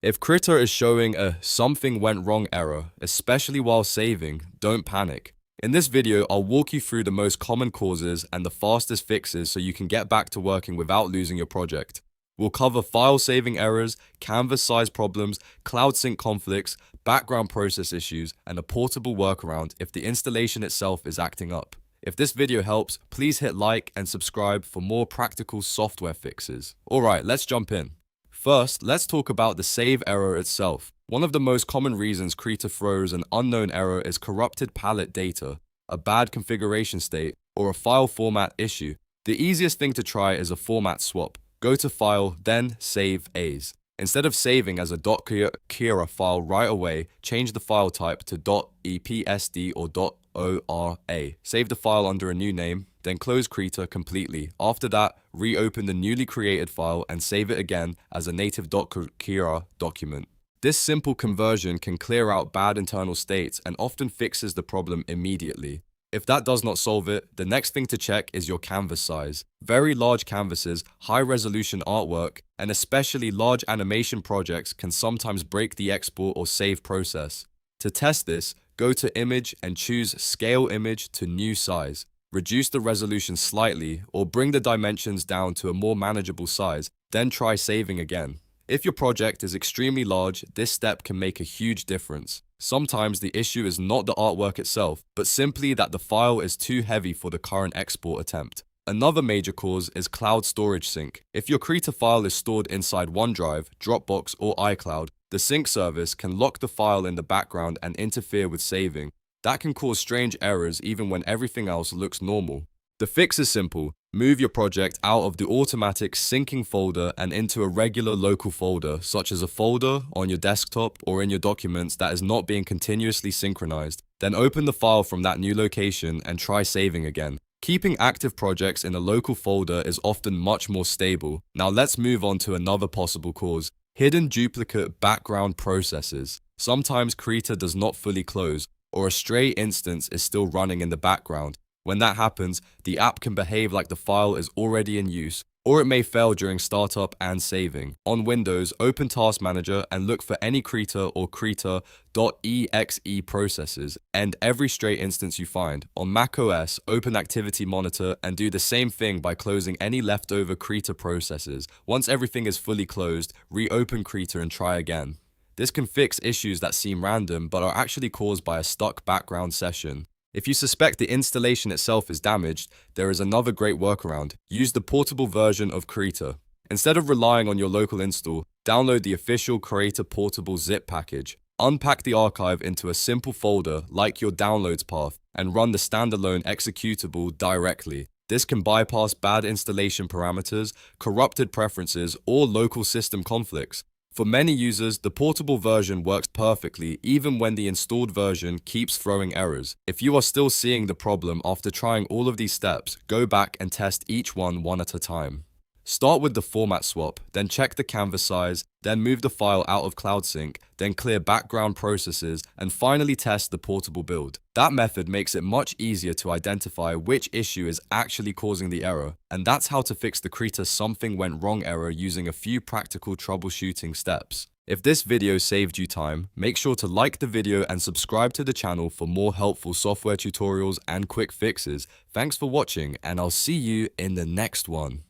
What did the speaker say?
If Krita is showing a something went wrong error, especially while saving, don't panic. In this video, I'll walk you through the most common causes and the fastest fixes so you can get back to working without losing your project. We'll cover file saving errors, canvas size problems, cloud sync conflicts, background process issues, and a portable workaround if the installation itself is acting up. If this video helps, please hit like and subscribe for more practical software fixes. Alright, let's jump in. First, let's talk about the save error itself. One of the most common reasons Krita throws an unknown error is corrupted palette data, a bad configuration state, or a file format issue. The easiest thing to try is a format swap. Go to File, then Save As. Instead of saving as a .kira file right away, change the file type to .epsd or .ora. Save the file under a new name, then close Krita completely. After that, reopen the newly created file and save it again as a native .kira document. This simple conversion can clear out bad internal states and often fixes the problem immediately. If that does not solve it, the next thing to check is your canvas size. Very large canvases, high-resolution artwork, and especially large animation projects can sometimes break the export or save process. To test this, go to Image and choose Scale Image to New Size. Reduce the resolution slightly or bring the dimensions down to a more manageable size, then try saving again. If your project is extremely large, this step can make a huge difference. Sometimes the issue is not the artwork itself, but simply that the file is too heavy for the current export attempt. Another major cause is cloud storage sync. If your Krita file is stored inside OneDrive, Dropbox, or iCloud, the sync service can lock the file in the background and interfere with saving. That can cause strange errors even when everything else looks normal. The fix is simple. Move your project out of the automatic syncing folder and into a regular local folder, such as a folder on your desktop or in your documents that is not being continuously synchronized. Then open the file from that new location and try saving again. Keeping active projects in a local folder is often much more stable. Now let's move on to another possible cause: hidden duplicate background processes. Sometimes Krita does not fully close, or a stray instance is still running in the background. When that happens, the app can behave like the file is already in use, or it may fail during startup and saving. On Windows, open Task Manager and look for any Krita or Krita.exe processes, and every stray instance you find. On macOS, open Activity Monitor and do the same thing by closing any leftover Krita processes. Once everything is fully closed, reopen Krita and try again. This can fix issues that seem random but are actually caused by a stuck background session. If you suspect the installation itself is damaged, there is another great workaround. Use the portable version of Krita. Instead of relying on your local install, download the official Krita Portable Zip package. Unpack the archive into a simple folder like your downloads path and run the standalone executable directly. This can bypass bad installation parameters, corrupted preferences, or local system conflicts. For many users, the portable version works perfectly even when the installed version keeps throwing errors. If you are still seeing the problem after trying all of these steps, go back and test each one at a time. Start with the format swap, then check the canvas size, then move the file out of Cloud Sync, then clear background processes, and finally test the portable build. That method makes it much easier to identify which issue is actually causing the error, and that's how to fix the Krita something went wrong error using a few practical troubleshooting steps. If this video saved you time, make sure to like the video and subscribe to the channel for more helpful software tutorials and quick fixes. Thanks for watching, and I'll see you in the next one.